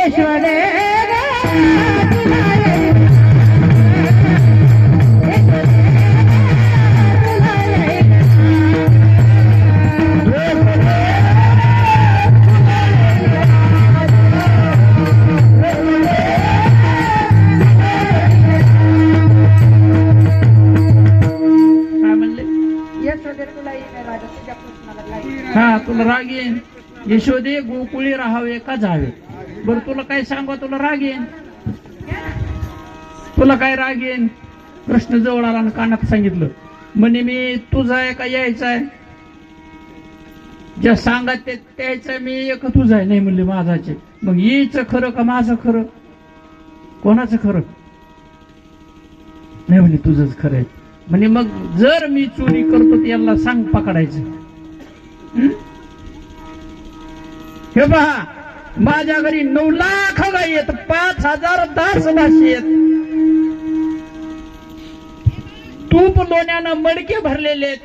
यशोदे हा तुला राग येईन. यशोदे गोकुळी राहावे का जावे. बर तुला काय सांगू, तुला राग येईन. तुला काय राग येईन. कृष्ण जवळ आला आणि कानात सांगितलं म्हणे मी तुझा आहे का यायचा आहे. ज्या सांगत ते त्याचं मी एक तुझा आहे. नाही म्हणले माझाचे. मग यायचं खरं का माझं खरं. कोणाचं खरं. नाही म्हणे तुझंच खरं आहे. म्हणे मग जर मी चोरी करतो याला सांग पकडायचं. हे पहा माझ्या घरी 9 लाख गाई आहेत, 5,000 दास दासी आहेत, तूप लोण्यानं मडके भरलेले आहेत.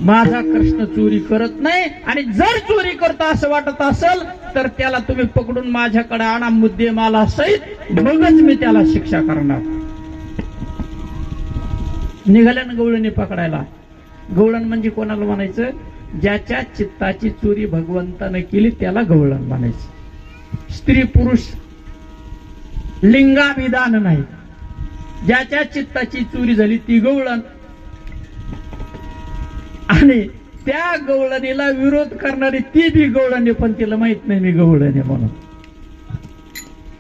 माझा कृष्ण चोरी करत नाही. आणि जर चोरी करतो असं वाटत असेल तर त्याला तुम्ही पकडून माझ्याकडे आणा मुद्देमाला सहित, मगच मी त्याला शिक्षा करणार. निघाल्यानं गवळणी पकडायला. गवळण म्हणजे कोणाला म्हणायचं. ज्याच्या चित्ताची चोरी भगवंतानं केली त्याला गवळण म्हणायचं. स्त्री पुरुष लिंगाभिधान नाही. ज्याच्या चित्ताची चोरी झाली ती गवळण. आणि त्या गवळणीला विरोध करणारी ती बी गवळणी, पण तिला माहित नाही मी गवळणी म्हणून.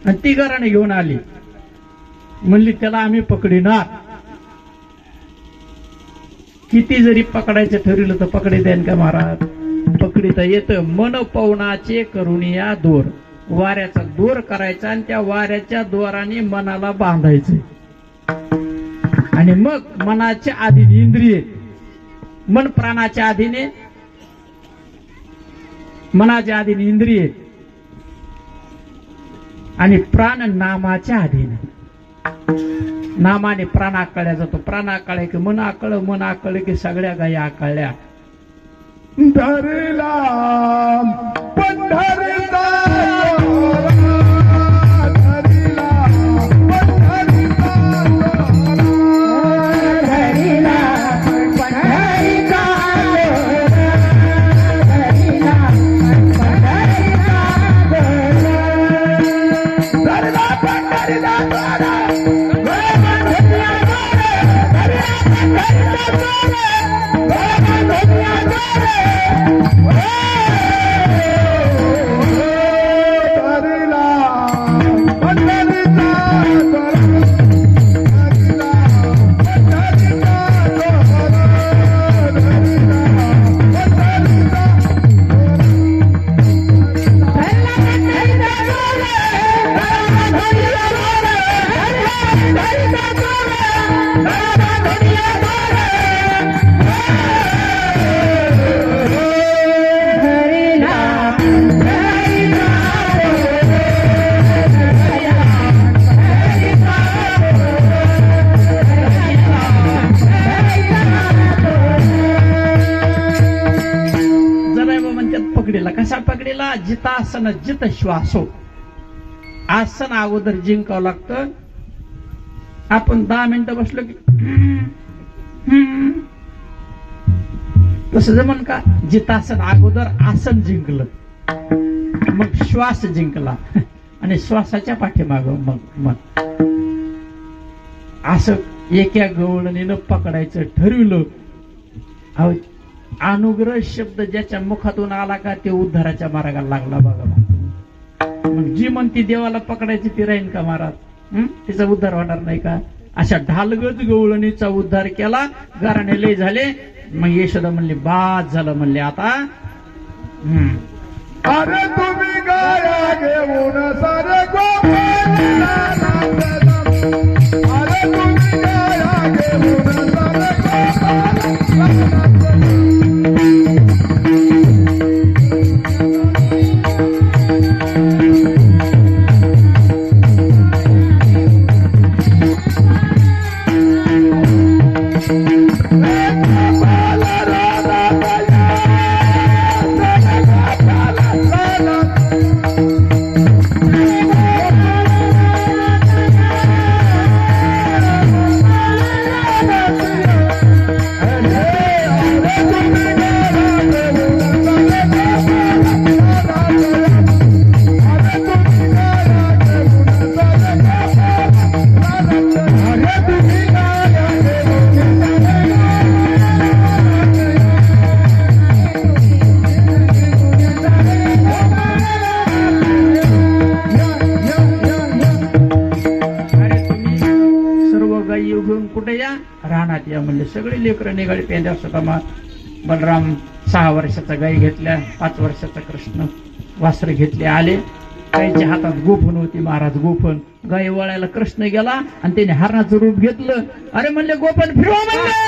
आणि ती घराने घेऊन आली. म्हणली त्याला आम्ही पकडिनार. किती जरी पकडायचं ठरवलं तर पकडे द्यान का महाराज. पकडिता येतं. मन पवनाचे करुणिया दोर. वाऱ्याचा दोर करायचा आणि त्या वाऱ्याच्या दोराने मनाला बांधायचं. आणि मग मनाच्या आधीने इंद्रिय. मन प्राणाच्या आधीने, मनाच्या आधीने इंद्रिय आणि प्राण नामाच्या आधीने. नामाने प्राण आकळल्या जातो. प्राण आकळले की मन आकळ, मन आकळले की सगळ्या गायी आकळल्या. धरला पंढरीचा कसा पकडेला. जितासन जित श्वासो. आसन अगोदर जिंकावं लागतं. आपण 10 मिनिटं बसलो की तसं जमन का. जितासन अगोदर आसन जिंकलं, मग श्वास जिंकला आणि श्वासाच्या पाठीमाग मग असं एका गवळणीनं पकडायचं ठरविलं. अनुग्रह शब्द ज्याच्या मुखातून आला का ते उद्धाराच्या मार्गाला लागला बघा. मग जी म्हणती देवाला पकडायची ती राहीन का महाराज. तिचा उद्धार होणार नाही का. अशा ढालगज गवळणीचा उद्धार केला. घराणे लय झाले. मग यशोदा म्हणली बाद झालं. म्हणले आता अरे तुम्ही गाया घेऊन सारे गोपाळाला. अरे तुम्ही गाया घेऊन सारे गोपाळाला. या म्हणले. सगळे लेकरं निघाले पेंड्या सुद्धा. बलराम 6 वर्षाचा गाय घेतल्या, 5 वर्षाचा कृष्ण वासर घेतले. आले, गायच्या हातात गोफण होती. महाराज गोफण गाय वळायला कृष्ण गेला आणि त्याने हरणाचं रूप घेतलं. अरे म्हणले गोफण फिरवा म्हणले.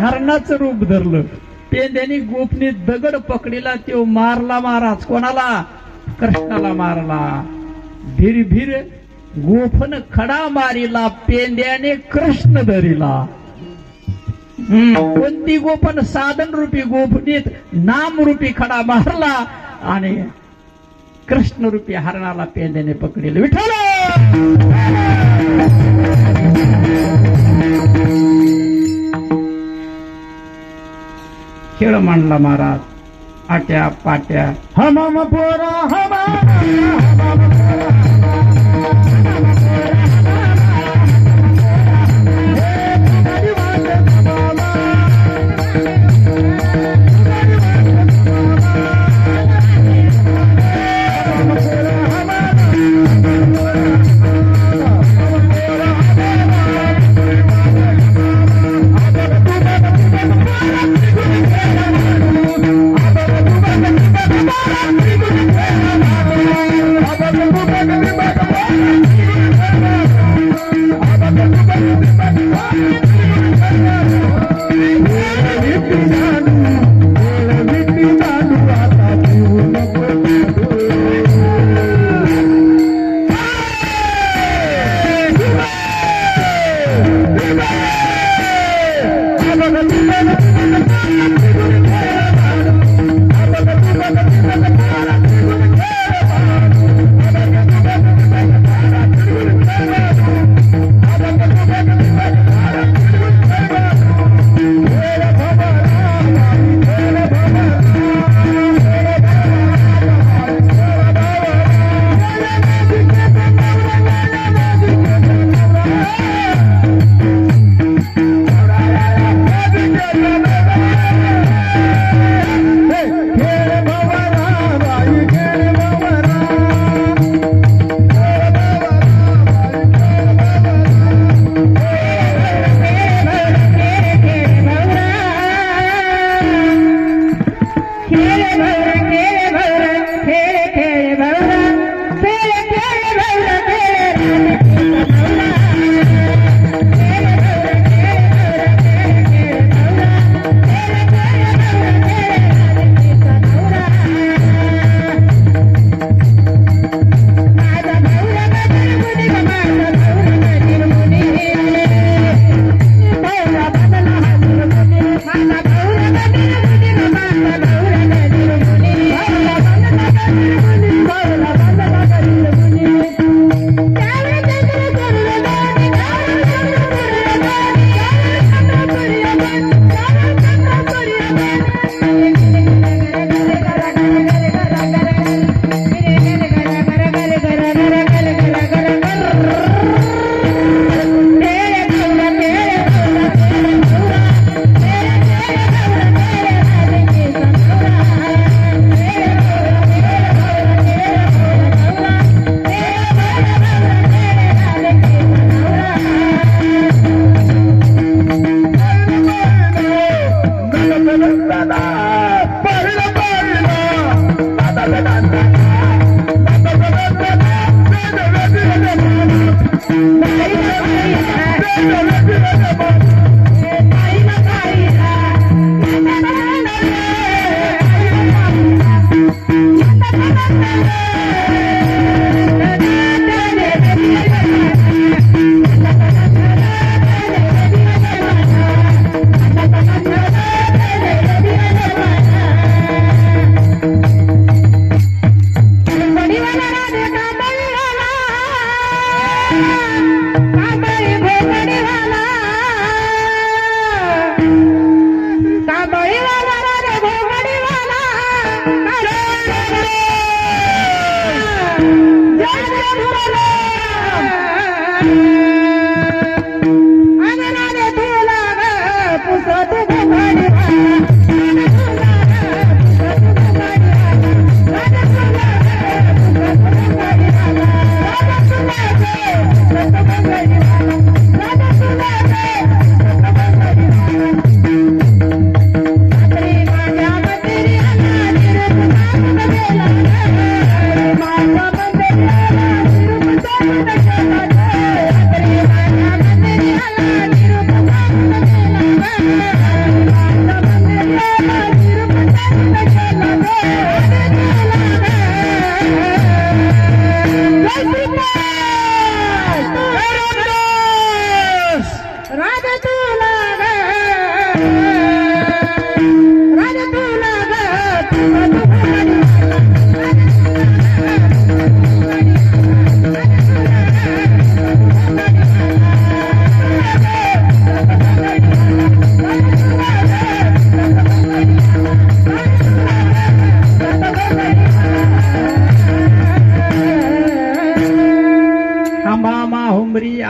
हरणाचं रूप धरलं. पेंद्याने गोपनी दगड पकडीला. तो मारला महाराज. कोणाला? कृष्णाला मारला. भीर भीर गोफन खडा मारिला, पेंद्याने कृष्ण धरिला. कोणती गोपन? साधन रूपी गोफनीत नाम रूपी खडा मारला आणि कृष्ण रूपी हरणाला पेंद्याने पकडले. विठ्ठल खेळ मांडला महाराज. आट्या पाट्या हम पोरा हम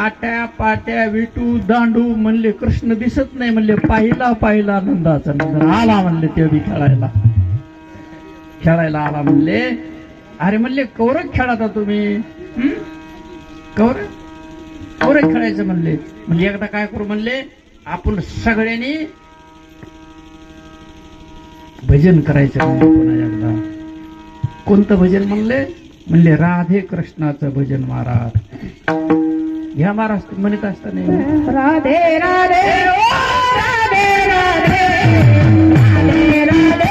आट्या पाट्या विटू दांडू म्हणले कृष्ण दिसत नाही म्हणले पाहिला नंदाचा नंदन आला म्हणले ते बी खेळायला आला म्हणले. अरे म्हणले कौरव खेळाता तुम्ही कौरव खेळायचं म्हणले. म्हणजे एकदा काय करू म्हणले आपण सगळ्यांनी भजन करायचं म्हणले. पुन्हा एकदा कोणतं भजन म्हणले राधे कृष्णाचं भजन महाराज घ्या महाराज म्हणत असताना राधे राधे राधे राधे राधे राधे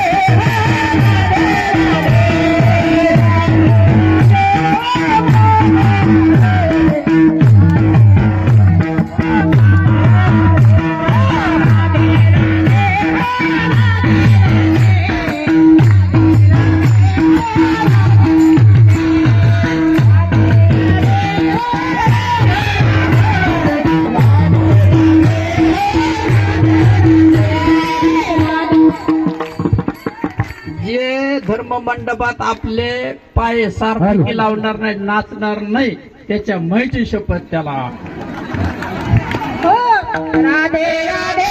धर्म मंडपात आपले पाय सारखे लावणार नाही नाचणार नाही त्याच्या मैची शपथ त्याला. राधे राधे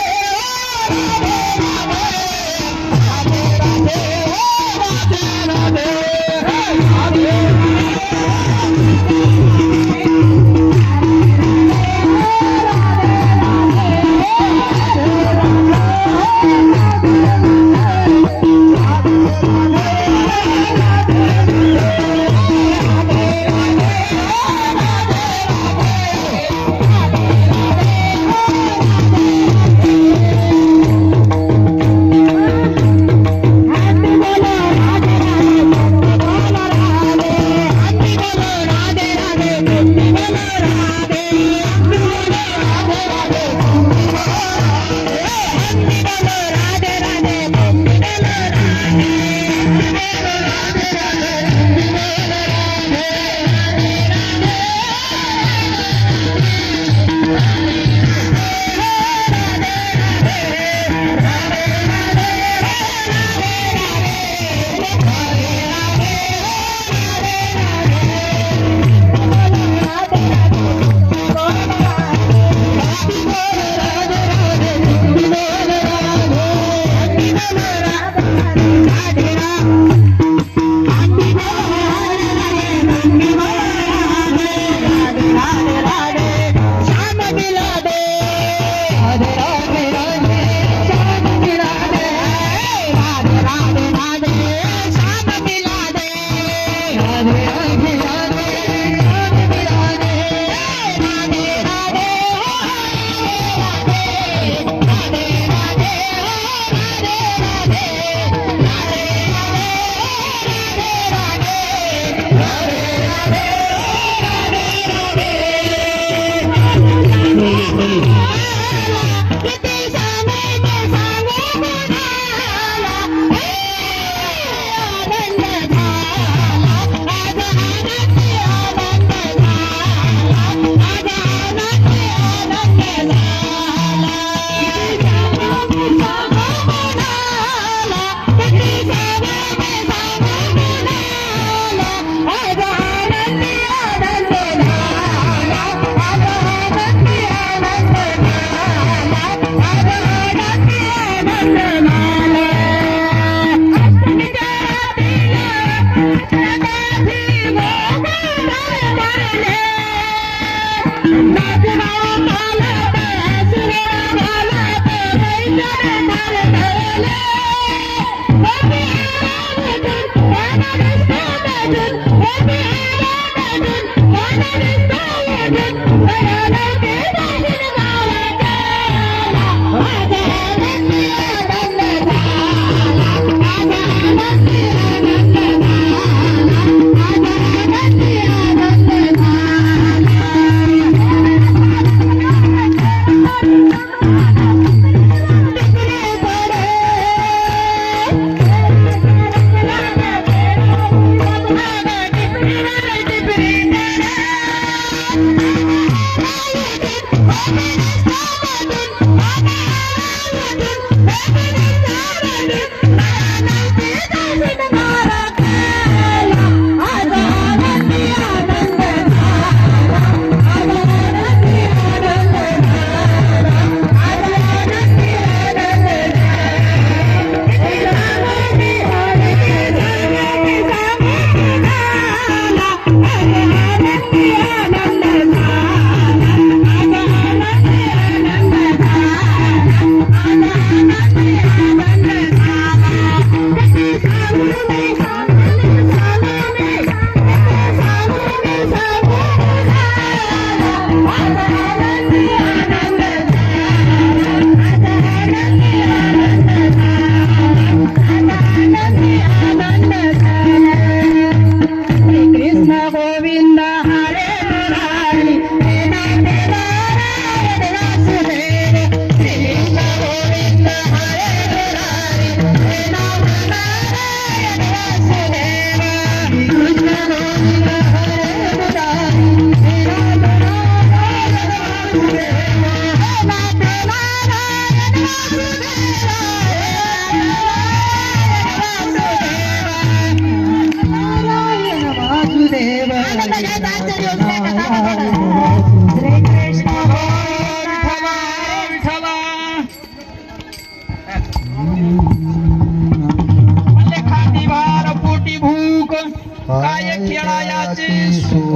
खेळायाचे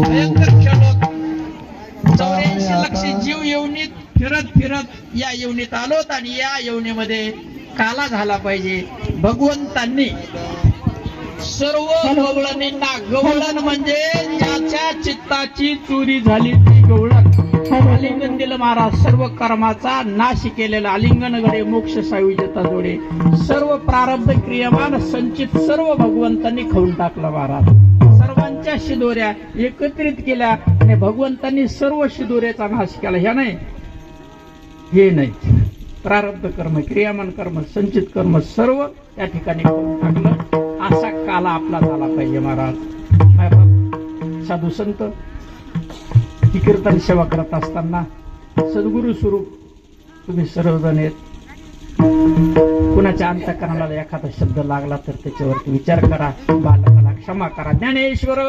भयंकर खेळ 84 लक्ष जीव येवणीत फिरत या येवणीत आलोत आणि या येवणीमध्ये काला झाला पाहिजे. भगवंतांनी सर्व गवळणींना, गवळण म्हणजे ज्याच्या चित्ताची चोरी झाली ती गवळण, आलिंगन दिलं महाराज. सर्व कर्माचा नाश केलेला आलिंगन गडे मोक्ष सायुज्यता जोडे. सर्व प्रारब्ध क्रियमान संचित सर्व भगवंतांनी खाऊन टाकलं महाराज. सर्वांच्या शिदोऱ्या एकत्रित केल्या आणि भगवंतांनी सर्व शिदोऱ्याचा नाश केला. ह्या नाही, हे नाही. प्रारब्ध कर्म, क्रियामान कर्म, संचित कर्म सर्व त्या ठिकाणी करून टाकलं. असा काला आपला झाला पाहिजे महाराज. साधू संत ही कीर्तन सेवा करत असताना सद्गुरु स्वरूप तुम्ही सर्वजण येत. कुणाच्या अंतःकरणाला एखादा शब्द लागला तर त्याच्यावरती विचार करा. बालकाला क्षमा करा. ज्ञानेश्वर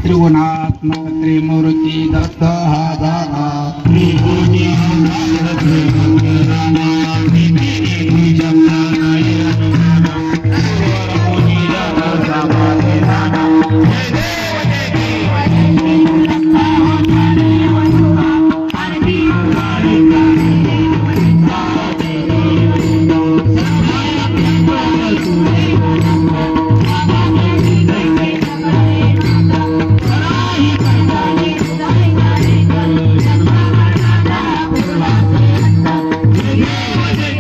त्रिगुणात्मक त्रिमूर्ती दत्त हा दाना Jai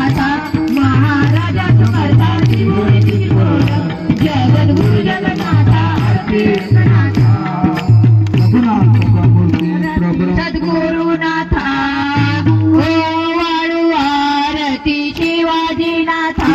नाथा महाराजा समर्थाची मूर्ती बोल जगद्गुरु जगन्नाथा आरती रंगनाथा रघुनाथ मूर्ती प्रभु सद्गुरुनाथा ओ वाळू आरती शिवाजीनाथा